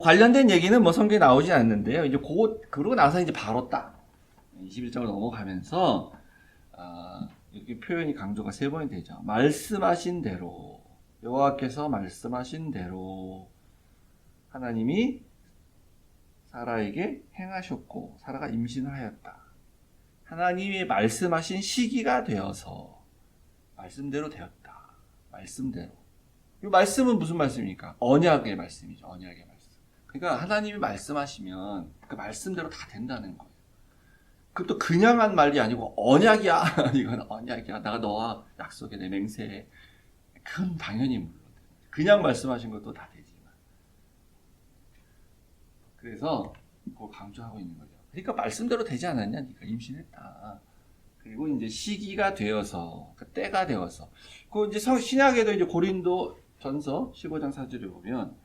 관련된 얘기는 뭐 성경에 나오지 않는데요. 이제 그러고 나서 이제 바로 딱 21장으로 넘어가면서 이렇게 표현이 강조가 3번이 되죠. 말씀하신 대로, 여호와께서 말씀하신 대로 하나님이 사라에게 행하셨고 사라가 임신을 하였다. 하나님이 말씀하신 시기가 되어서 말씀대로 되었다. 말씀대로. 이 말씀은 무슨 말씀입니까? 언약의 말씀이죠. 언약의 말씀. 그러니까 하나님이 말씀하시면 그 말씀대로 다 된다는 거예요. 그것도 그냥 한 말이 아니고 언약이야. 이건 언약이야. 내가 너와 약속해. 내 맹세해. 그건 당연히 물론 그냥 말씀하신 것도 다 되지만. 그래서 그걸 강조하고 있는 거죠. 그러니까 말씀대로 되지 않았냐? 네가 임신했다. 그리고 이제 시기가 되어서, 그 때가 되어서. 그 이제 신약에도 이제 고린도 전서 15장 4절에 보면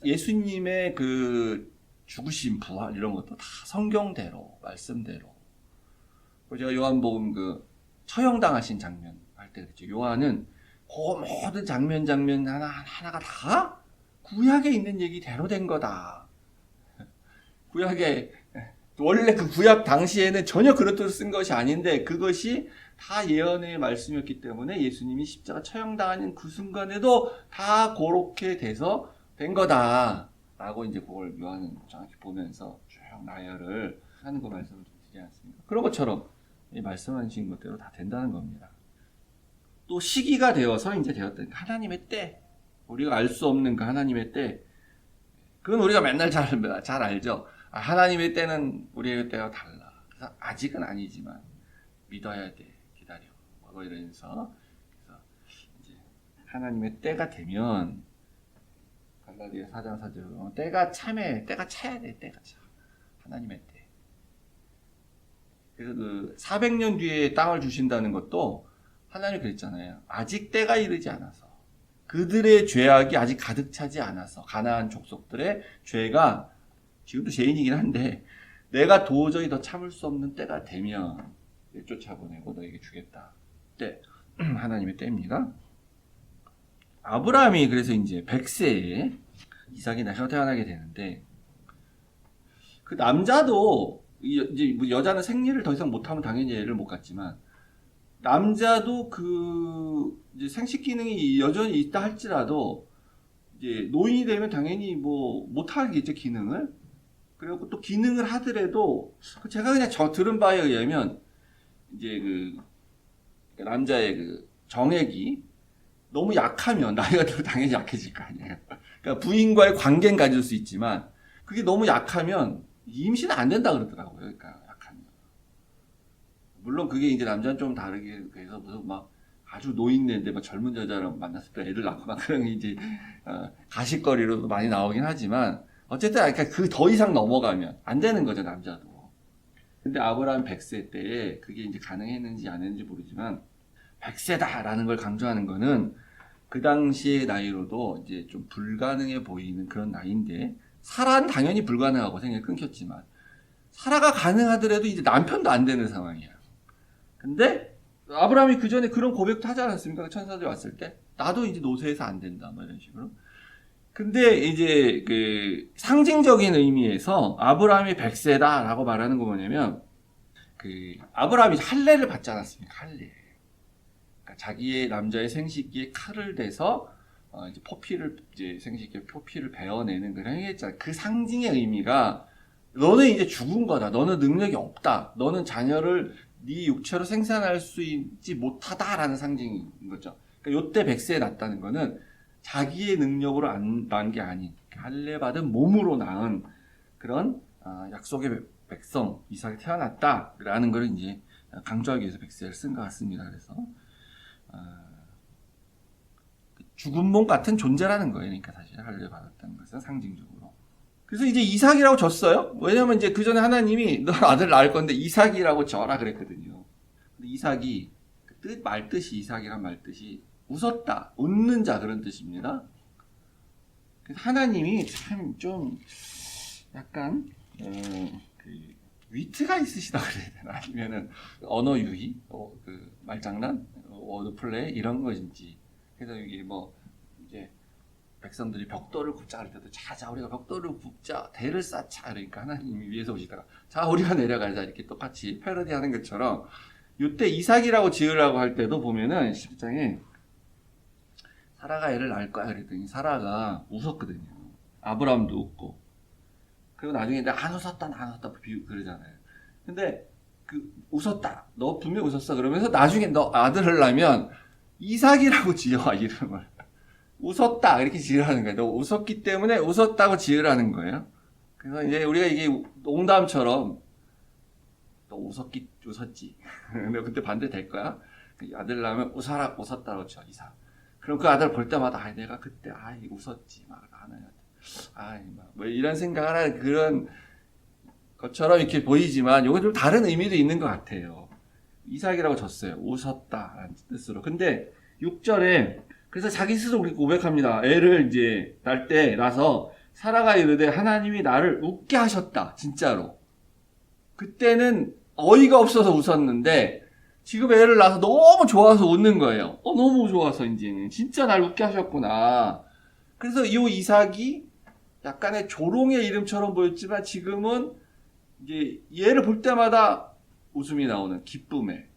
예수님의 그 죽으심, 부활 이런 것도 다 성경대로, 말씀대로. 제가 요한복음 그 처형당하신 장면 할 때 그랬죠. 요한은 그 모든 장면 하나가 다 구약에 있는 얘기대로 된 거다. 구약에 원래 그 구약 당시에는 전혀 그런 뜻을 쓴 것이 아닌데 그것이 다 예언의 말씀이었기 때문에 예수님이 십자가 처형당하는 그 순간에도 다 그렇게 돼서 된 거다. 라고 이제 그걸 요한은 정확히 보면서 쭉 나열을 하는 그 말씀을 드리지 않습니까? 그런 것처럼 이 말씀하신 것대로 다 된다는 겁니다. 또 시기가 되어서 이제 되었다. 하나님의 때. 우리가 알 수 없는 그 하나님의 때. 그건 우리가 맨날 잘 알죠. 하나님의 때는 우리의 때와 달라. 그래서 아직은 아니지만 믿어야 돼. 기다려. 뭐 이러면서 그래서 이제 하나님의 때가 되면 갈라디아 4장 4절 때가 참해. 때가 차야 돼. 때가 차. 하나님의 때. 그래서 그 400년 뒤에 땅을 주신다는 것도 하나님이 그랬잖아요. 아직 때가 이르지 않아서. 그들의 죄악이 아직 가득 차지 않아서 가나안 족속들의 죄가 지금도 죄인이긴 한데 내가 도저히 더 참을 수 없는 때가 되면 쫓아보내고 너에게 주겠다. 때 하나님의 때입니다. 아브라함이 그래서 이제 100세에 이삭이 태어나게 되는데 그 남자도 이제 여자는 생리를 더 이상 못하면 당연히 애를 못 갖지만 남자도 그 이제 생식 기능이 여전히 있다 할지라도 이제 노인이 되면 당연히 뭐 못하겠죠 기능을. 그리고 또 기능을 하더라도 제가 그냥 들은 바에 의하면 이제 그 남자의 그 정액이 너무 약하면 나이가 들어 당연히 약해질 거 아니에요. 그러니까 부인과의 관계는 가질 수 있지만 그게 너무 약하면 임신은 안 된다 그러더라고요. 그러니까 약하면. 물론 그게 이제 남자는 좀 다르게 해서 무슨 막 아주 노인네인데 막 젊은 여자랑 만났을 때 애를 낳고 막 그런 게 이제 가십거리로도 많이 나오긴 하지만 어쨌든 그러니까 그 더 이상 넘어가면 안 되는 거죠 남자도. 근데 아브라함 100세 때에 그게 이제 가능했는지 안 했는지 모르지만 100세다라는 걸 강조하는 거는 그 당시의 나이로도 이제 좀 불가능해 보이는 그런 나이인데 사라는 당연히 불가능하고 생각이 끊겼지만 사라가 가능하더라도 이제 남편도 안 되는 상황이야. 근데 아브라함이 그 전에 그런 고백도 하지 않았습니까? 천사들이 왔을 때 나도 이제 노쇠해서 안 된다 뭐 이런 식으로. 근데 이제 그 상징적인 의미에서 아브라함이 100세다라고 말하는 거 뭐냐면 그 아브라함이 할례를 받지 않았습니까? 할례. 그러니까 자기의 남자의 생식기에 칼을 대서 이제 이제 생식기에 포피를 베어내는 그런 행위했잖아. 그 상징의 의미가 너는 이제 죽은 거다. 너는 능력이 없다. 너는 자녀를 네 육체로 생산할 수 있지 못하다라는 상징인 거죠. 그러니까 요때 100세에 낳았다는 거는 자기의 능력으로 낳은 게 아닌 할례 받은 몸으로 낳은 그런 약속의 백성 이삭이 태어났다라는 걸 이제 강조하기 위해서 100세를 쓴 것 같습니다. 그래서 죽은 몸 같은 존재라는 거예요. 그러니까 사실 할례 받았다는 것은 상징적으로. 그래서 이제 이삭이라고 줬어요. 왜냐면 이제 그 전에 하나님이 너 아들 낳을 건데 이삭이라고 져라 그랬거든요. 근데 이삭이 말뜻이 이삭이란 말뜻이 웃었다, 웃는 자 그런 뜻입니다. 그래서 하나님이 참 좀 약간 그 위트가 있으시다 그래야 되나 아니면은 언어 유희, 그 말장난, 워드 플레이 이런 것인지. 그래서 이게 뭐 이제 백성들이 벽돌을 굽자 할 때도 자 우리가 벽돌을 굽자 대를 쌓자 그러니까 하나님이 위에서 오시다가 자 우리가 내려가자 이렇게 똑같이 패러디하는 것처럼 이때 이삭이라고 지으라고 할 때도 보면은 10장에 사라가 애를 낳을 거야 그랬더니 사라가 웃었거든요. 아브라함도 웃고 그리고 나중에 내가 안 웃었다 그러잖아요. 근데 그 웃었다 너 분명 웃었어 그러면서 나중에 너 아들을 낳으면 이삭이라고 지어 이름을 웃었다 이렇게 지으라는 거예요. 너 웃었기 때문에 웃었다고 지으라는 거예요. 그래서 이제 우리가 이게 농담처럼 너 웃었지. 근데 그때 반대 될 거야. 아들 낳으면 웃었다고 쳐 이삭. 그럼 그 아들 볼 때마다 내가 그때 웃었지 막 하나님 뭐 이런 생각을 하는 그런 것처럼 이렇게 보이지만 이건 좀 다른 의미도 있는 것 같아요. 이삭이라고 줬어요. 웃었다라는 뜻으로. 근데 6절에 그래서 자기 스스로 그렇게 고백합니다. 애를 이제 낳아서 사라가 이르되 하나님이 나를 웃게 하셨다. 진짜로. 그때는 어이가 없어서 웃었는데 지금 애를 낳아서 너무 좋아서 웃는 거예요. 너무 좋아서 이제는 진짜 날 웃게 하셨구나. 그래서 이 이삭이 약간의 조롱의 이름처럼 보였지만 지금은 이제 얘를 볼 때마다 웃음이 나오는 기쁨의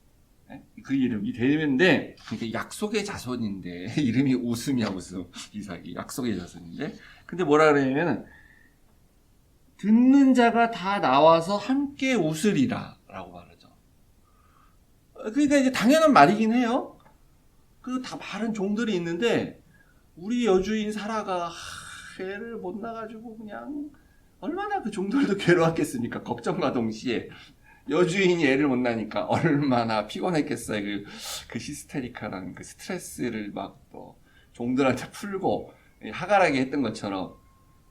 그 이름이 되는데 이게 약속의 자손인데 이름이 웃음이야 웃음. 이삭이 약속의 자손인데 근데 뭐라 그러냐면 듣는 자가 다 나와서 함께 웃으리라 라고 말하죠. 그러니까 이제 당연한 말이긴 해요. 그 다 많은 종들이 있는데 우리 여주인 사라가 애를 못 낳아가지고 그냥 얼마나 그 종들도 괴로웠겠습니까? 걱정과 동시에 여주인이 애를 못 낳으니까 얼마나 피곤했겠어요. 그 히스테리카라는 그 스트레스를 막 또 종들한테 풀고 하갈하게 했던 것처럼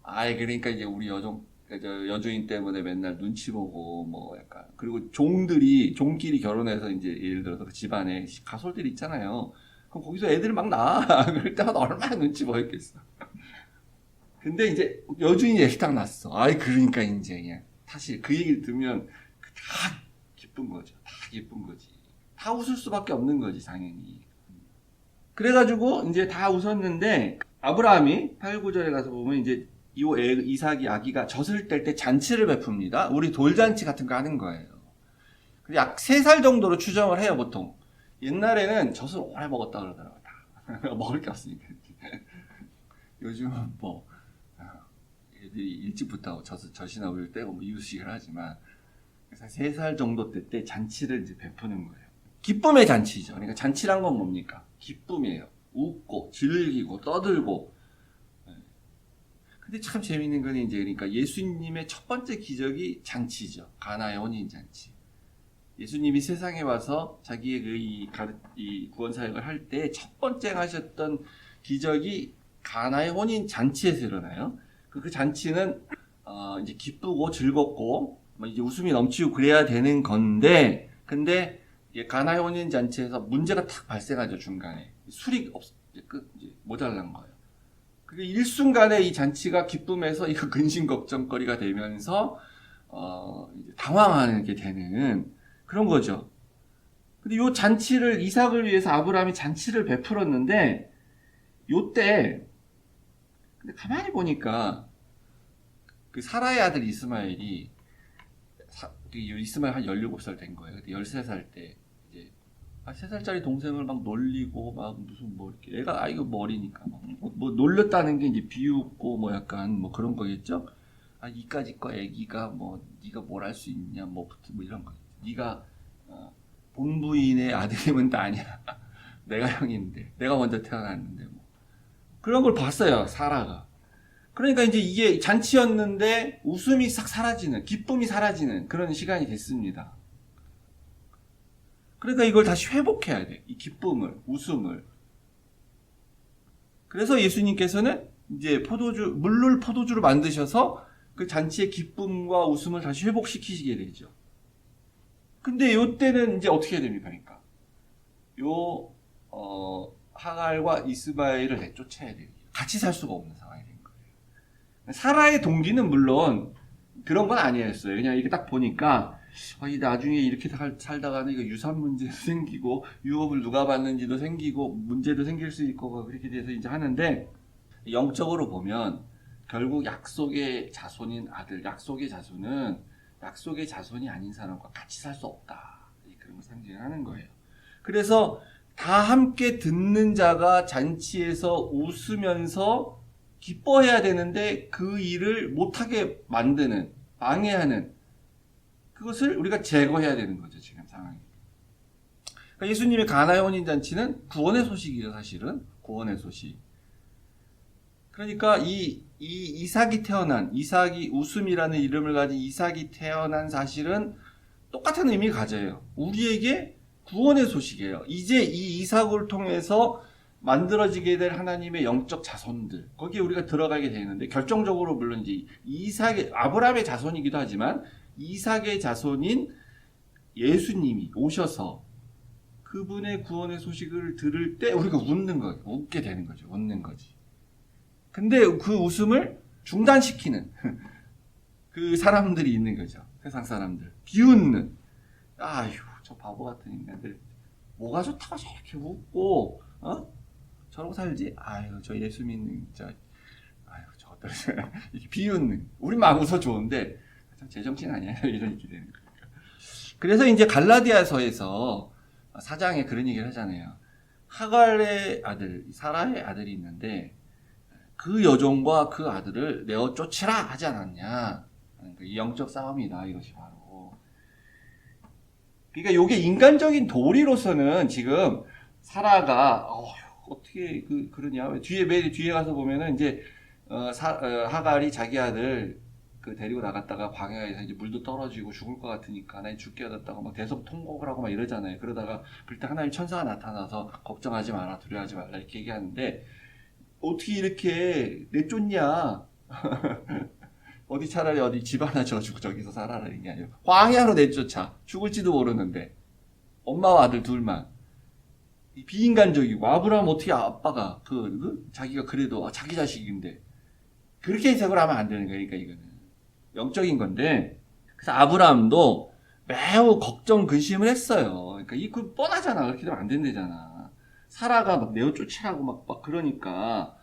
그러니까 이제 우리 여주인 때문에 맨날 눈치 보고 뭐 약간 그리고 종끼리 결혼해서 이제 예를 들어서 그 집안에 가솔들이 있잖아요. 그럼 거기서 애들 막 낳아. 그럴 때마다 얼마나 눈치 보였겠어. 근데 이제 여주인이 애를 딱 낳았어. 그러니까 이제 그냥 사실 그 얘기를 들으면 다 기쁜 거죠. 다 기쁜 거지. 다 웃을 수밖에 없는 거지, 당연히. 그래가지고 이제 다 웃었는데 아브라함이 8, 9절에 가서 보면 이제 이삭이 아기가 젖을 뗄 때 잔치를 베풉니다. 우리 돌잔치 같은 거 하는 거예요. 약 3살 정도로 추정을 해요, 보통. 옛날에는 젖을 오래 먹었다 그러더라고요. 다. 먹을 게 없으니까. 요즘은 뭐 애들이 일찍부터 젖이나 우유를 떼고 뭐 이유식을 하지만 그래서 3살 정도 때 잔치를 이제 베푸는 거예요. 기쁨의 잔치죠. 그러니까 잔치란 건 뭡니까? 기쁨이에요. 웃고 즐기고 떠들고. 근데 참 재밌는 건 이제 그러니까 예수님의 첫 번째 기적이 잔치죠. 가나의 혼인 잔치. 예수님이 세상에 와서 자기의 이 구원 사역을 할 때 첫 번째 하셨던 기적이 가나의 혼인 잔치에서 일어나요. 그 잔치는 이제 기쁘고 즐겁고 이제 웃음이 넘치고 그래야 되는 건데, 근데 가나의 혼인 잔치에서 문제가 탁 발생하죠. 중간에 술이 이제 모자란 거예요. 그게 일순간에 이 잔치가 기쁨에서 이거 근심 걱정거리가 되면서 이제 당황하는 게 되는 그런 거죠. 근데 요 잔치를 이삭을 위해서 아브라함이 잔치를 베풀었는데 요때 근데 가만히 보니까 그 사라의 아들 이스마엘이 이스마엘 한 17살 된 거예요. 그때 13살 때 이제 3살짜리 동생을 막 놀리고 막 무슨 뭐 이렇게 애가 이거 뭐 어리니까 뭐 놀렸다는 게 이제 비웃고 뭐 약간 뭐 그런 거겠죠. 이까짓 거 애기가 뭐 네가 뭘 할 수 있냐 뭐 이런 거. 네가 본부인의 아들이면 다 아니야. 내가 형인데 내가 먼저 태어났는데 뭐 그런 걸 봤어요. 사라가. 그러니까 이제 이게 잔치였는데 웃음이 싹 사라지는, 기쁨이 사라지는 그런 시간이 됐습니다. 그러니까 이걸 다시 회복해야 돼. 이 기쁨을, 웃음을. 그래서 예수님께서는 이제 물을 포도주로 만드셔서 그 잔치의 기쁨과 웃음을 다시 회복시키시게 되죠. 근데 요때는 이제 어떻게 해야 됩니까? 그러니까 하갈과 이스마엘을 내쫓아야 돼요. 같이 살 수가 없는 상황이 된 거예요. 사라의 동기는 물론 그런 건 아니었어요. 그냥 이렇게 딱 보니까 나중에 이렇게 살다가는 이거 유산 문제도 생기고 유업을 누가 받는지도 생기고 문제도 생길 수 있고 그렇게 돼서 이제 하는데 영적으로 보면 결국 약속의 자손인 아들, 약속의 자손이 아닌 사람과 같이 살 수 없다. 그런 걸 상징하는 거예요. 그래서 다 함께 듣는 자가 잔치에서 웃으면서 기뻐해야 되는데 그 일을 못하게 만드는, 방해하는 그것을 우리가 제거해야 되는 거죠. 지금 상황이. 그러니까 예수님의 가나의 혼인잔치는 구원의 소식이죠. 사실은 구원의 소식. 그러니까 이삭이 웃음이라는 이름을 가진 이삭이 태어난 사실은 똑같은 의미를 가져요. 우리에게 구원의 소식이에요. 이제 이 이삭을 통해서 만들어지게 될 하나님의 영적 자손들, 거기에 우리가 들어가게 되는데, 결정적으로 물론 이제 아브라함의 자손이기도 하지만 이삭의 자손인 예수님이 오셔서 그분의 구원의 소식을 들을 때 우리가 웃는 거예요. 웃게 되는 거죠. 웃는 거지. 근데 그 웃음을 중단시키는 그 사람들이 있는 거죠. 세상 사람들. 비웃는. 아휴, 저 바보 같은 인간들. 뭐가 좋다고 저렇게 웃고, 저러고 살지? 아유, 저 예수 믿는, 아유, 저것들. 이렇게 비웃는. 우린 막 웃어 좋은데, 제정신 아니야. 이런 얘기 되는 거예요. 그래서 이제 갈라디아서에서 사장에 그런 얘기를 하잖아요. 하갈의 아들, 사라의 아들이 있는데, 그 여종과 그 아들을 내어 쫓으라 하지 않았냐. 이 영적 싸움이다. 이것이 바로. 그러니까 이게 인간적인 도리로서는 지금 사라가 어떻게 그러냐. 매일 뒤에 가서 보면은 이제 하갈이 자기 아들 데리고 나갔다가 광야에서 이제 물도 떨어지고 죽을 것 같으니까 나 죽게 하다가 막 대속 통곡을 하고 막 이러잖아요. 그러다가 그때 하나님 천사가 나타나서 걱정하지 마라, 두려워하지 말라 이렇게 얘기하는데. 어떻게 이렇게 내쫓냐? 차라리 어디 집 하나 지어주고 저기서 살아라는 게 아니라 광야로 내쫓아. 죽을지도 모르는데 엄마와 아들 둘만. 비인간적이고 아브라함 어떻게 아빠가 자기가 그래도 자기 자식인데 그렇게 해석을 하면 안 되는 거니까 이거는 영적인 건데. 그래서 아브라함도 매우 걱정 근심을 했어요. 그러니까 뻔하잖아. 그렇게 되면 안 된다잖아. 사라가 막 내어 쫓으라고 막 그러니까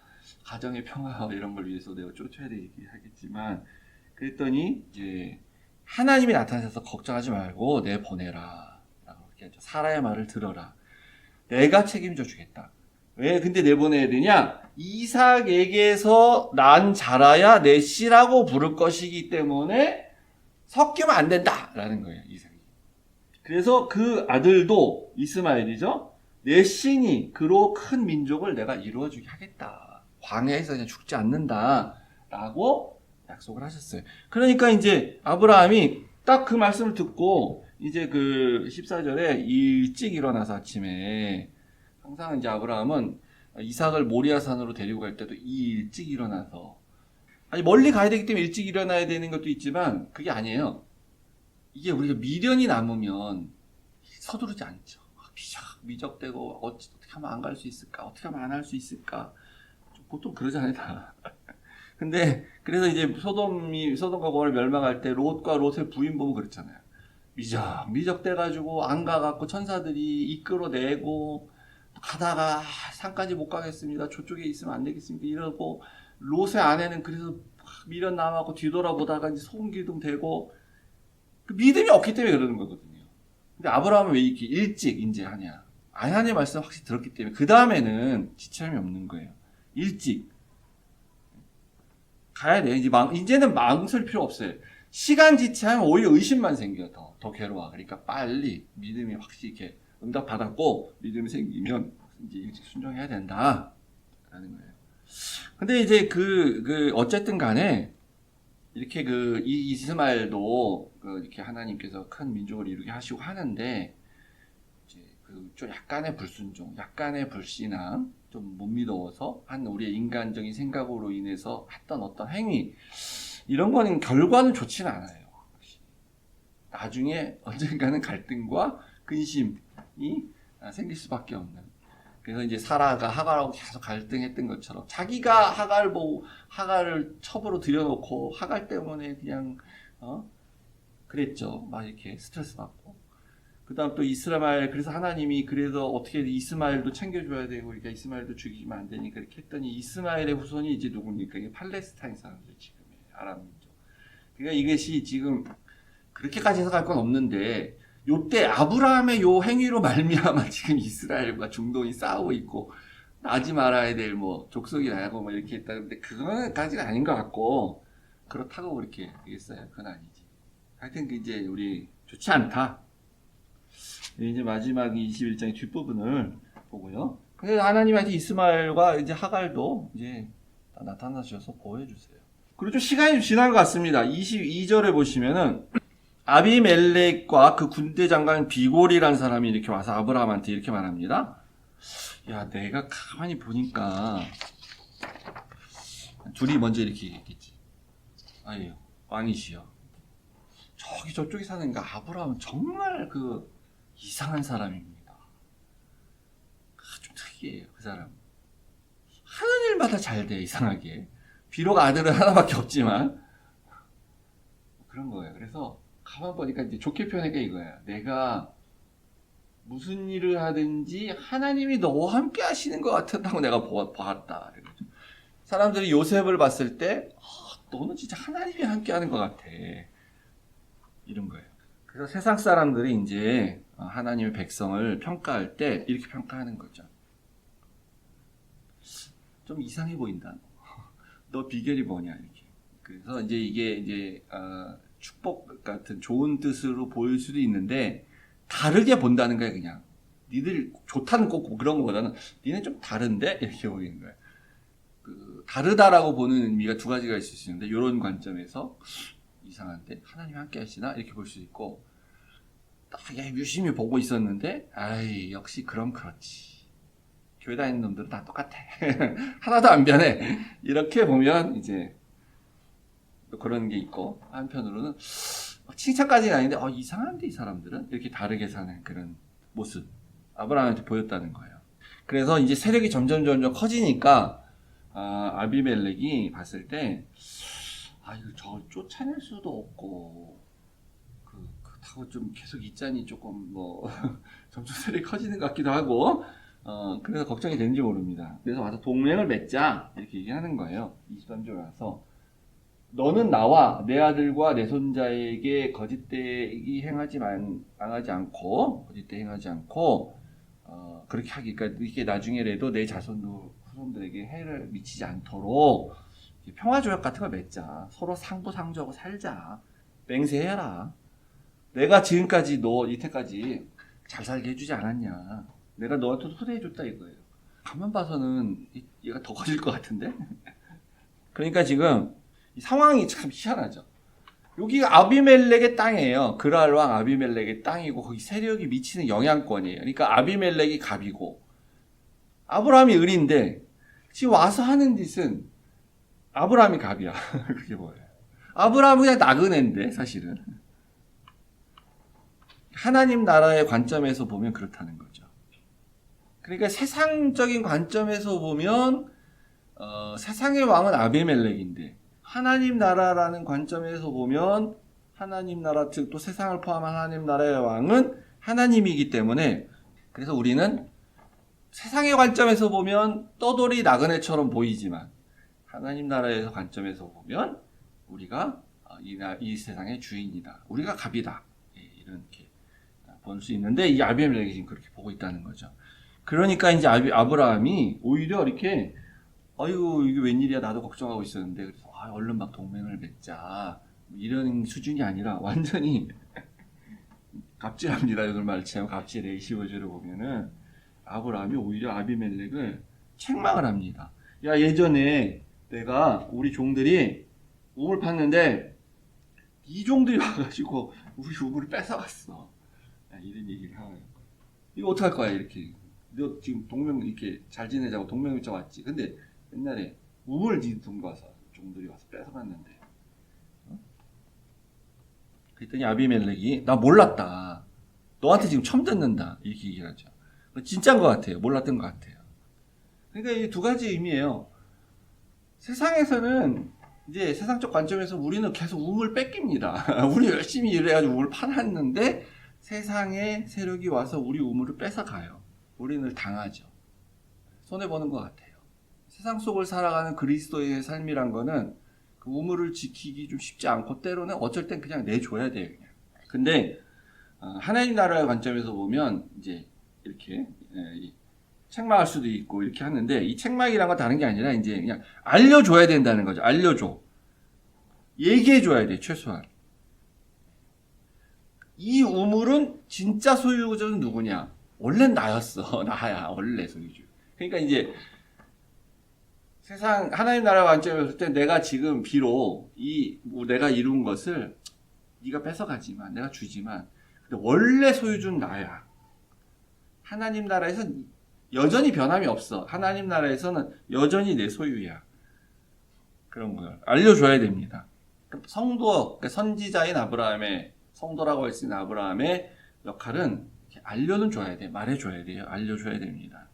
가정의 평화 이런 걸 위해서 내어 쫓아야 되긴 하겠지만, 그랬더니 이제 하나님이 나타나셔서 걱정하지 말고 내 보내라 라고 이렇게 하죠. 사라의 말을 들어라. 내가 책임져 주겠다. 왜 근데 내보내야 되냐? 이삭에게서 난 자라야 내 씨라고 부를 것이기 때문에 섞이면 안 된다라는 거예요. 이삭이. 그래서 그 아들도 이스마엘이죠. 내 씨니 그로 큰 민족을 내가 이루어주게 하겠다. 광야에서 그냥 죽지 않는다라고 약속을 하셨어요. 그러니까 이제 아브라함이 딱 그 말씀을 듣고 이제 14절에 일찍 일어나서 아침에, 항상 이제 아브라함은 이삭을 모리아산으로 데리고 갈 때도 일찍 일어나서, 멀리 가야 되기 때문에 일찍 일어나야 되는 것도 있지만 그게 아니에요. 이게 우리가 미련이 남으면 서두르지 않죠. 미적대고 어떻게 하면 안 갈 수 있을까? 어떻게 하면 안 할 수 있을까? 보통 그러잖아요, 다. 근데 그래서 이제 소돔과 고모라를 멸망할 때 롯과 롯의 부인 보면 그렇잖아요. 미적대가지고 안 가갖고 천사들이 이끌어내고 가다가 산까지 못 가겠습니다. 저쪽에 있으면 안 되겠습니다. 이러고 롯의 아내는 그래서 미련 남았고 뒤돌아보다가 이제 소금기둥 되고 믿음이 없기 때문에 그러는 거거든요. 근데 아브라함은 왜 이렇게 일찍 이제 하냐? 하나님의 말씀 확실히 들었기 때문에 그 다음에는 지체함이 없는 거예요. 일찍 가야 돼. 이제는 망설 필요 없어요. 시간 지체하면 오히려 의심만 생겨. 더 괴로워. 그러니까 빨리 믿음이 확실히 이렇게 응답 받았고 믿음이 생기면 이제 일찍 순종해야 된다 라는 거예요. 근데 이제 어쨌든 간에 이렇게 이 이스마엘도 이렇게 하나님께서 큰 민족을 이루게 하시고 하는데, 이제 좀 약간의 불순종, 약간의 불신앙, 좀 못 믿어서 한 우리의 인간적인 생각으로 인해서 했던 어떤 행위, 이런 거는 결과는 좋지는 않아요. 나중에 언젠가는 갈등과 근심이 생길 수밖에 없는. 그래서 이제 사라가 하갈하고 계속 갈등했던 것처럼 자기가 하갈을 첩으로 들여놓고 하갈 때문에 그냥 그랬죠. 막 이렇게 스트레스 받고. 그다음 또 이스마엘, 그래서 하나님이 그래서 어떻게 이스마엘도 챙겨줘야 되고, 그러니까 이스마엘도 죽이면 안 되니까 이렇게 했더니 이스마엘의 후손이 이제 누굽니까? 이게 팔레스타인 사람들 지금 아람 민족. 그러니까 이것이 지금 그렇게까지 해석할 건 없는데, 요때 아브라함의 요 행위로 말미암아 지금 이스라엘과 중동이 싸우고 있고, 나지 말아야 될 뭐 족속이 나고 뭐 이렇게 했다는데 그거는까지는 아닌 것 같고, 그렇다고 그렇게 되겠어요? 그건 아니지. 하여튼 이제 우리 좋지 않다. 이제 마지막 21장의 뒷부분을 보고요. 그래서 하나님한테 이스마엘과 이제 하갈도 이제 나타나셔서 보여주세요. 그리고 좀 시간이 좀 지난 것 같습니다. 22절에 보시면은 아비멜렉과 그 군대 장관 비골이라는 사람이 이렇게 와서 아브라함한테 이렇게 말합니다. 야, 내가 가만히 보니까 둘이 먼저 이렇게 얘기했겠지. 아유, 왕이시여. 저쪽에 사는 그 아브라함은 정말 그 이상한 사람입니다. 좀 특이해요, 그 사람. 하는 일마다 잘 돼, 이상하게. 비록 아들은 하나밖에 없지만. 그런 거예요. 그래서 가만 보니까 이제 좋게 표현하니까 이거야. 내가 무슨 일을 하든지 하나님이 너와 함께 하시는 것 같다고 내가 보았다. 사람들이 요셉을 봤을 때, 너는 진짜 하나님이 함께 하는 것 같아. 이런 거예요. 그래서 세상 사람들이 이제 하나님의 백성을 평가할 때 이렇게 평가하는 거죠. 좀 이상해 보인다. 너 비결이 뭐냐, 이렇게. 그래서 이제 이게 이제 축복 같은 좋은 뜻으로 보일 수도 있는데, 다르게 본다는 거야, 그냥. 니들 좋다는 꼭 그런 거보다는 니네 좀 다른데? 이렇게 보이는 거야. 다르다라고 보는 의미가 두 가지가 있을 수 있는데, 이런 관점에서 이상한데 하나님 함께 하시나? 이렇게 볼 수 있고, 딱 유심히 보고 있었는데, 아이, 역시 그럼 그렇지. 교회 다니는 놈들은 다 똑같아. 하나도 안 변해. 이렇게 보면 이제 그런 게 있고, 한편으로는 칭찬까지는 아닌데 이상한데 이 사람들은 이렇게 다르게 사는 그런 모습 아브라함한테 보였다는 거예요. 그래서 이제 세력이 점점 커지니까 아비멜렉이 봤을 때 이거 저 쫓아낼 수도 없고 그렇다고 좀 계속 있자니 조금 뭐 점점 세력이 커지는 것 같기도 하고 그래서 걱정이 되는지 모릅니다. 그래서 와서 동맹을 맺자 이렇게 얘기하는 거예요. 23절 와서 너는 나와 내 아들과 내 손자에게 거짓되이 행하지 않고 그렇게 하기, 그러니까 이게 나중에라도 내 후손들에게 해를 미치지 않도록 평화조약 같은 걸 맺자. 서로 상부상조하고 살자. 맹세해라. 내가 지금까지 너 이때까지 잘 살게 해주지 않았냐. 내가 너한테 후대해줬다 이거예요. 가만 봐서는 얘가 더 커질 것 같은데. 그러니까 지금 이 상황이 참 희한하죠. 여기가 아비멜렉의 땅이에요. 그랄 왕 아비멜렉의 땅이고 거기 세력이 미치는 영향권이에요. 그러니까 아비멜렉이 갑이고 아브라함이 을인데 지금 와서 하는 짓은 아브라함이 갑이야. 그렇게 보여요. 아브라함은 그냥 나그네인데 사실은. 하나님 나라의 관점에서 보면 그렇다는 거죠. 그러니까 세상적인 관점에서 보면 세상의 왕은 아비멜렉인데 하나님 나라라는 관점에서 보면 하나님 나라, 즉 또 세상을 포함한 하나님 나라의 왕은 하나님이기 때문에, 그래서 우리는 세상의 관점에서 보면 떠돌이 나그네처럼 보이지만 하나님 나라의 관점에서 보면 우리가 이 세상의 주인이다. 우리가 갑이다. 이렇게 볼 수 있는데 이 아비멜렉이 지금 그렇게 보고 있다는 거죠. 그러니까 이제 아브라함이 오히려 이렇게 아이고 이게 웬일이야 나도 걱정하고 있었는데 그래서 얼른 막 동맹을 맺자 이런 수준이 아니라 완전히 갑질합니다. 이걸 말처럼 갑질의 25절을 보면은 아브라함이 오히려 아비멜렉을 책망을 합니다. 야 예전에 내가 우리 종들이 우물 팠는데 이 종들이 와가지고 우리 우물을 뺏어갔어. 이런 얘기를 하는 거야. 이거 어떡할 거야 이렇게. 너 지금 동맹 이렇게 잘 지내자고 동맹 맺자 왔지. 근데 옛날에 우물 돈 가서 종들이 와서 뺏어갔는데. 그랬더니 아비멜렉이 나 몰랐다. 너한테 지금 처음 듣는다. 이렇게 얘기를 하죠. 진짜인 것 같아요. 몰랐던 것 같아요. 그러니까 이 두 가지 의미예요. 세상에서는 이제 세상적 관점에서 우리는 계속 우물 뺏깁니다. 우리 열심히 일해가지고 우물 파놨는데 세상의 세력이 와서 우리 우물을 뺏어가요. 우리는 당하죠. 손해보는 것 같아요. 세상 속을 살아가는 그리스도의 삶이란 거는 그 우물을 지키기 좀 쉽지 않고 때로는 어쩔 땐 그냥 내줘야 돼요. 그냥. 근데 하나님 나라의 관점에서 보면 이제 이렇게 책망할 수도 있고 이렇게 하는데 이 책망이란 건 다른 게 아니라 이제 그냥 알려줘야 된다는 거죠. 알려줘. 얘기해줘야 돼, 최소한. 이 우물은 진짜 소유주는 누구냐? 원래는 나였어. 나야. 원래 소유주. 그러니까 이제 세상 하나님 나라 관점에서 볼 때 내가 지금 비록 내가 이룬 것을 네가 뺏어가지만 내가 주지만 근데 원래 소유주는 나야. 하나님 나라에서는 여전히 변함이 없어. 하나님 나라에서는 여전히 내 소유야. 그런 걸 알려줘야 됩니다. 성도, 선지자인 아브라함의 성도라고 할 수 있는 아브라함의 역할은 알려는 줘야 돼. 말해줘야 돼요. 알려줘야 됩니다.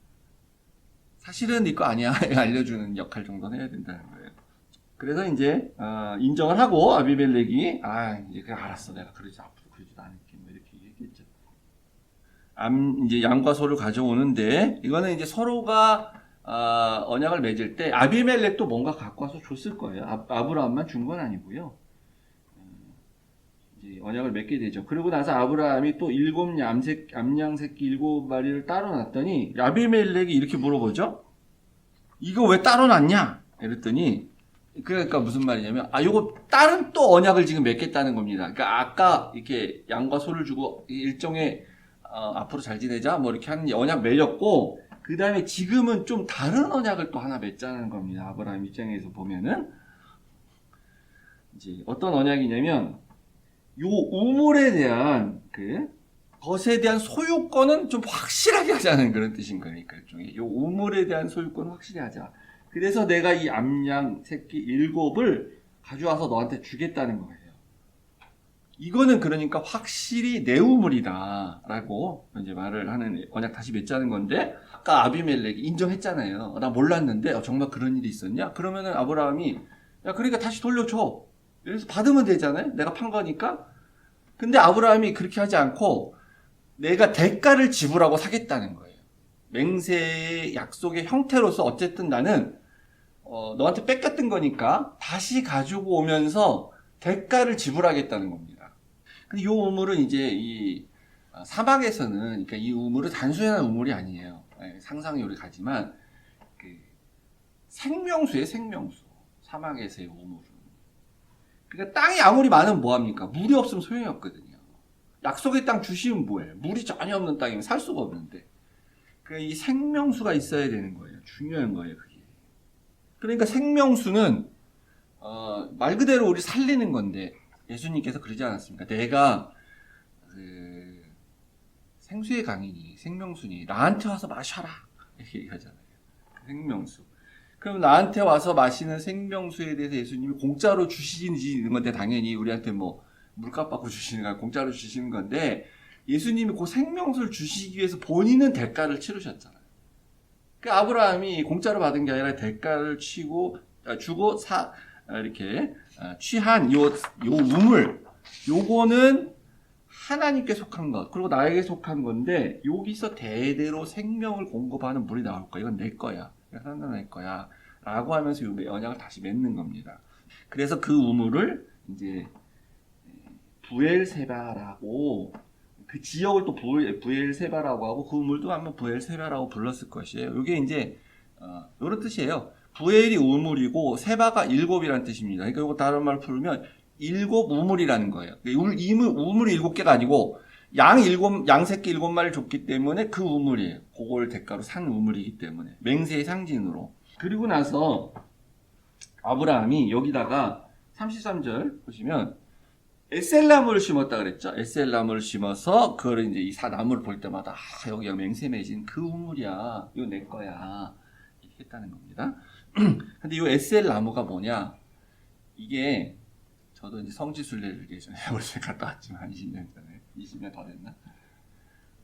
사실은 네 거 아니야. 알려주는 역할 정도는 해야 된다는 거예요. 그래서 이제 인정을 하고 아비멜렉이 이제 그래 알았어. 내가 그러지 앞으로 그러지도 않을게. 뭐 이렇게 얘기했죠. 이제 양과 소를 가져오는데 이거는 이제 서로가 언약을 맺을 때 아비멜렉도 뭔가 갖고 와서 줬을 거예요. 아브라함만 준 건 아니고요. 이제 언약을 맺게 되죠. 그리고 나서 아브라함이 또 7 암양 새끼 7마리를 따로 놨더니 아비멜렉이 이렇게 물어보죠. 이거 왜 따로 놨냐? 이랬더니 그러니까 무슨 말이냐면 요거 다른 또 언약을 지금 맺겠다는 겁니다. 그러니까 아까 이렇게 양과 소를 주고 일종의 앞으로 잘 지내자 뭐 이렇게 하는 언약 맺었고 그 다음에 지금은 좀 다른 언약을 또 하나 맺자는 겁니다. 아브라함 입장에서 보면은 이제 어떤 언약이냐면 요 우물에 대한 것에 대한 소유권은 좀 확실하게 하자는 그런 뜻인 거니까 일종의 요 우물에 대한 소유권은 확실히 하자. 그래서 내가 이 암양 새끼 7을 가져와서 너한테 주겠다는 거예요. 이거는 그러니까 확실히 내 우물이다라고 이제 말을 하는 언약 다시 맺자는 건데 아까 아비멜렉이 인정했잖아요. 나 몰랐는데 정말 그런 일이 있었냐? 그러면은 아브라함이 야 그러니까 다시 돌려줘. 그래서 받으면 되잖아요. 내가 판 거니까. 근데 아브라함이 그렇게 하지 않고 내가 대가를 지불하고 사겠다는 거예요. 맹세의 약속의 형태로서 어쨌든 나는 너한테 뺏겼던 거니까 다시 가지고 오면서 대가를 지불하겠다는 겁니다. 근데 이 우물은 이제 이 사막에서는 그러니까 이 우물은 단순한 우물이 아니에요. 상상이 우리 가지만 생명수의 생명수. 사막에서의 우물은. 그러니까 땅이 아무리 많으면 뭐합니까? 물이 없으면 소용이 없거든요. 약속의 땅 주시면 뭐예요? 물이 전혀 없는 땅이면 살 수가 없는데. 그러니까 이 생명수가 있어야 되는 거예요. 중요한 거예요, 그게. 그러니까 생명수는 말 그대로 우리 살리는 건데 예수님께서 그러지 않았습니까? 내가 생수의 강이니 생명수니 나한테 와서 마셔라 이렇게 얘기하잖아요. 생명수. 그럼 나한테 와서 마시는 생명수에 대해서 예수님이 공짜로 주시는 건데 당연히 우리한테 뭐 물값 받고 주시는 거 공짜로 주시는 건데 예수님이 그 생명수를 주시기 위해서 본인은 대가를 치르셨잖아요. 그 아브라함이 공짜로 받은 게 아니라 대가를 주고 이렇게 취한 요 우물 요거는 하나님께 속한 것 그리고 나에게 속한 건데 여기서 대대로 생명을 공급하는 물이 나올 거야. 이건 내 거야. 하나 낼 거야. 라고 하면서 이 언약을 다시 맺는 겁니다. 그래서 그 우물을 이제 부엘세바라고 그 지역을 또 부엘세바라고 하고 그 우물도 아마 부엘세바라고 불렀을 것이에요. 이게 이제 이런 뜻이에요. 부엘이 우물이고 세바가 7이라는 뜻입니다. 그러니까 이거 다른 말로 풀면 7 우물이라는 거예요. 우물이 7개가 아니고 양 새끼 7마리를 줬기 때문에 그 우물이에요. 그걸 대가로 산 우물이기 때문에 맹세의 상징으로. 그리고 나서 아브라함이 여기다가 33절 보시면 에셀나무를 심었다 그랬죠. 에셀나무를 심어서 그걸 이제 이 나무를 볼 때마다 여기가 맹세 맺은 그 우물이야. 이거 내 거야. 이렇게 했다는 겁니다. 근데 이 에셀나무가 뭐냐? 이게 저도 이제 성지순례를 예전에 월세 갔다 왔지만 20년 전에 20년 더 됐나?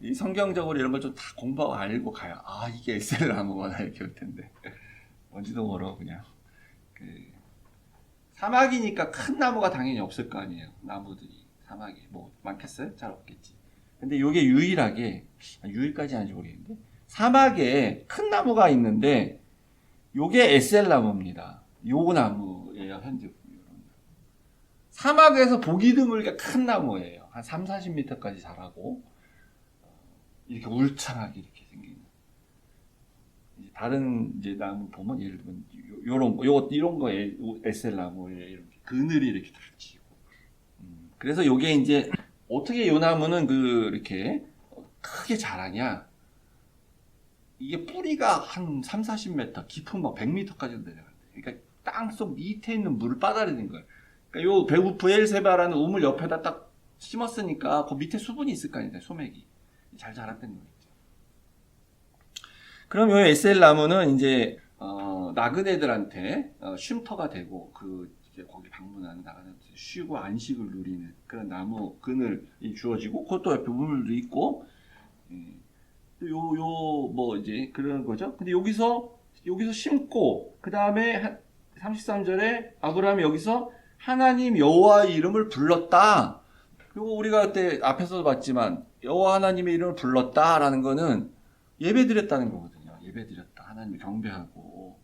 이 성경적으로 이런 걸 좀 다 공부하고 알고 가요. 이게 에셀나무구나 이렇게 올 텐데 뭔지도 모르고 그냥 사막이니까 큰 나무가 당연히 없을 거 아니에요. 나무들이 사막이 뭐 많겠어요? 잘 없겠지. 근데 요게 유일까지 아닌지 모르겠는데 사막에 큰 나무가 있는데 요게 에셀나무입니다. 요 나무예요. 현재 사막에서 보기 드물게 큰 나무예요. 한 3, 40m까지 자라고 이렇게 울창하게 이렇게 생기는. 이제 다른 이제 나무 보면 예를 들면 이런 거에 에셀나무에 이렇게 그늘이 이렇게 펼치고. 그래서 요게 이제 어떻게 요 나무는 이렇게 크게 자라냐? 이게 뿌리가 한 3, 40m, 깊은 막 100m까지 내려간대. 그러니까 땅속 밑에 있는 물을 빨아들이는 거예요. 그러니까 요 배우 부엘세바라는 우물 옆에다 딱 심었으니까 그 밑에 수분이 있을 거 아니에요. 소맥이 잘 자랐다는 거겠죠. 그럼 요 에셀 나무는 이제 나그네들한테 쉼터가 되고 이제 거기 방문하는 나그네들 쉬고 안식을 누리는 그런 나무 그늘이 주어지고 그것도 옆에 우물도 있고 뭐 이제 그런 거죠. 근데 여기서 심고 그 다음에 33절에 아브라함이 여기서 하나님 여호와의 이름을 불렀다. 그리고 우리가 그때 앞에서도 봤지만 여호와 하나님의 이름을 불렀다라는 거는 예배드렸다는 거거든요. 예배드렸다. 하나님을 경배하고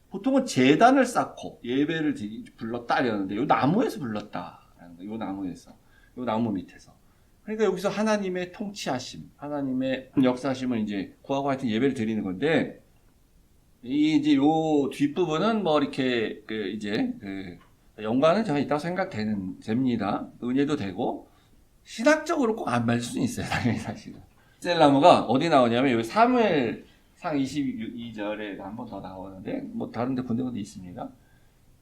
보통은 제단을 쌓고 예배를 불렀다 이러는데 요 나무에서 불렀다라는 거예요. 요 나무에서 요 나무 밑에서. 그러니까 여기서 하나님의 통치하심, 하나님의 역사하심을 이제 구하고 하여튼 예배를 드리는 건데 이제 요 뒷부분은 뭐 이렇게 연관은 저는 있다고 생각됩니다. 은혜도 되고 신학적으로 꼭 안 맞을 수는 있어요. 당연히 사실은. 셀나무가 어디 나오냐면 여기 사무엘상 22절에 한 번 더 나오는데 뭐 다른 데 군데군데 있습니다.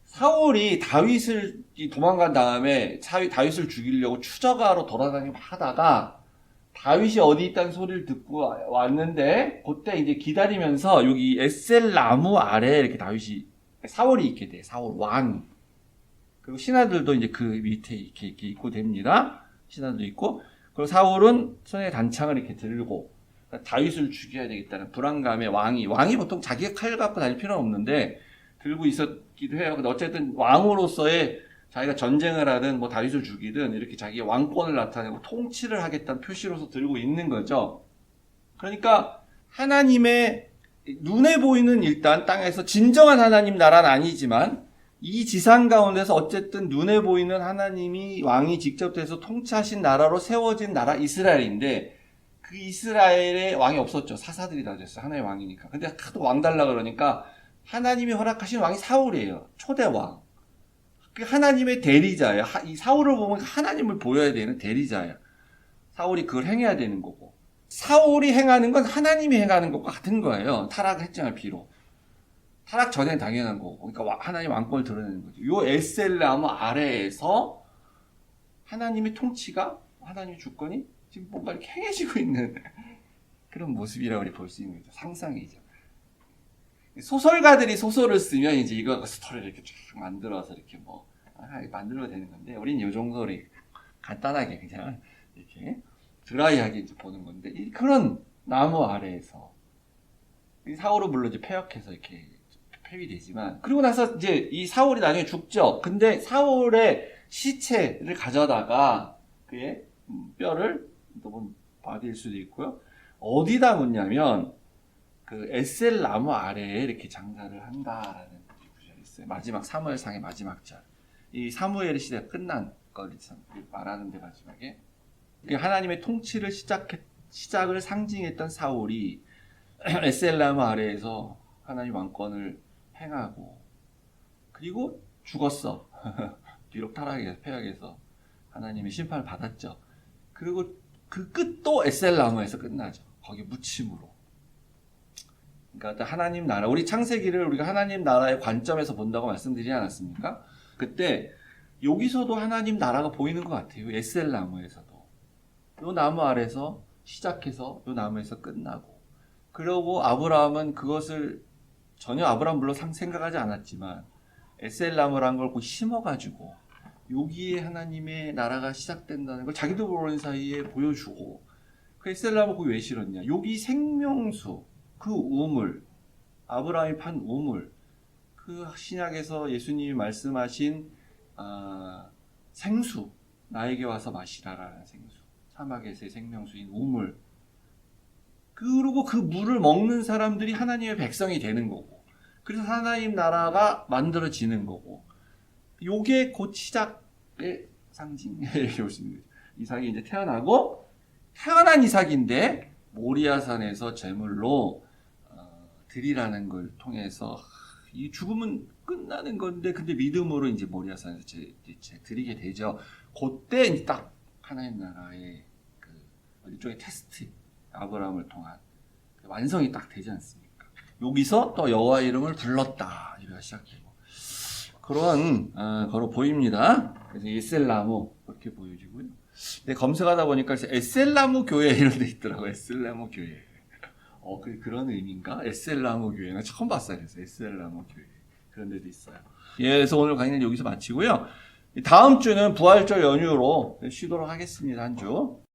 사울이 다윗을 도망간 다음에 다윗을 죽이려고 추적하러 돌아다니고 하다가 다윗이 어디 있다는 소리를 듣고 왔는데 그때 이제 기다리면서 여기 에셀 나무 아래에 이렇게 사울이 있게 돼. 사울 왕. 그리고 신하들도 이제 그 밑에 이렇게 있고 됩니다. 신하도 있고. 그리고 사울은 손에 단창을 이렇게 들고 다윗을 죽여야 되겠다는 불안감에 왕이 보통 자기가 칼 갖고 다닐 필요는 없는데 들고 있었기도 해요. 근데 어쨌든 왕으로서의 자기가 전쟁을 하든 뭐 다윗을 죽이든 이렇게 자기의 왕권을 나타내고 통치를 하겠다는 표시로서 들고 있는 거죠. 그러니까 하나님의 눈에 보이는 일단 땅에서 진정한 하나님 나라는 아니지만 이 지상 가운데서 어쨌든 눈에 보이는 하나님이 왕이 직접 돼서 통치하신 나라로 세워진 나라 이스라엘인데 그 이스라엘에 왕이 없었죠. 사사들이 다 됐어요. 하나의 왕이니까. 근데 하도 왕 달라 그러니까 하나님이 허락하신 왕이 사울이에요. 초대왕. 하나님의 대리자예요. 이 사울을 보면 하나님을 보여야 되는 대리자예요. 사울이 그걸 행해야 되는 거고. 사울이 행하는 건 하나님이 행하는 것과 같은 거예요. 타락했잖아요, 비록. 타락 전엔 당연한 거고. 그러니까 하나님 왕권을 드러내는 거죠. 요 에셀나무 아래에서 하나님의 통치가, 하나님의 주권이 지금 뭔가 이렇게 행해지고 있는 그런 모습이라고 우리 볼 수 있는 거죠. 상상이죠. 소설가들이 소설을 쓰면 이제 이거 스토리를 이렇게 쭉 만들어서 이렇게 만들어야 되는 건데 우리는 이 정도로 간단하게 그냥 이렇게 드라이하게 이제 보는 건데 그런 나무 아래에서 사울은 물론 이제 폐역해서 이렇게 폐위되지만 그리고 나서 이제 이 사울이 나중에 죽죠. 근데 사울의 시체를 가져다가 그의 뼈를 또 바디일 수도 있고요. 어디다 묻냐면 그 에셀 나무 아래에 이렇게 장사를 한다라는 구절이 있어요. 마지막 사무엘상의 마지막 절. 이 사무엘 시대가 끝난 걸 말하는데 마지막에 하나님의 통치를 시작을 상징했던 사울이 에셀 나무 아래에서 하나님 왕권을 행하고 그리고 죽었어. 비록 타락해서 폐역해서 하나님의 심판을 받았죠. 그리고 그 끝도 에셀 나무에서 끝나죠. 거기 묻힘으로. 그러니까 하나님 나라, 우리 창세기를 우리가 하나님 나라의 관점에서 본다고 말씀드리지 않았습니까? 그때 여기서도 하나님 나라가 보이는 것 같아요. 에셀 나무에서도. 요 나무 아래서 시작해서 요 나무에서 끝나고. 그러고 아브라함은 그것을 전혀 아브라함 물론 생각하지 않았지만 에셀 나무라는 걸 꼭 심어가지고 여기에 하나님의 나라가 시작된다는 걸 자기도 모르는 사이에 보여주고 그 에셀 나무 거기 왜 실었냐? 여기 생명수 그 우물, 아브라함이 판 우물, 그 신약에서 예수님이 말씀하신 생수, 나에게 와서 마시라라는 생수. 사막에서의 생명수인 우물. 그리고 그 물을 먹는 사람들이 하나님의 백성이 되는 거고, 그래서 하나님 나라가 만들어지는 거고, 요게 곧 시작의 상징이라고 보시면 되죠. 이삭이 이제 태어나고, 태어난 이삭인데 모리아산에서 제물로 드리라는 걸 통해서 이 죽음은 끝나는 건데, 근데 믿음으로 이제 모리아산에서 드리게 되죠. 그때 이제 딱 하나님 나라의 그 일종의 테스트, 아브라함을 통한 완성이 딱 되지 않습니까? 여기서 또 여호와 이름을 불렀다 이래가 시작되고, 그런 거로 보입니다. 그래서 에셀나무 그렇게 보여지고요. 네, 검색하다 보니까 에셀나무 교회 이런 데 있더라고요. 에셀나무 교회. 그런 의미인가? 에셀나무 교회는 처음 봤어요. 그래서 에셀나무 교회 그런 데도 있어요. 예, 그래서 오늘 강의는 여기서 마치고요. 다음 주는 부활절 연휴로 쉬도록 하겠습니다. 한 주.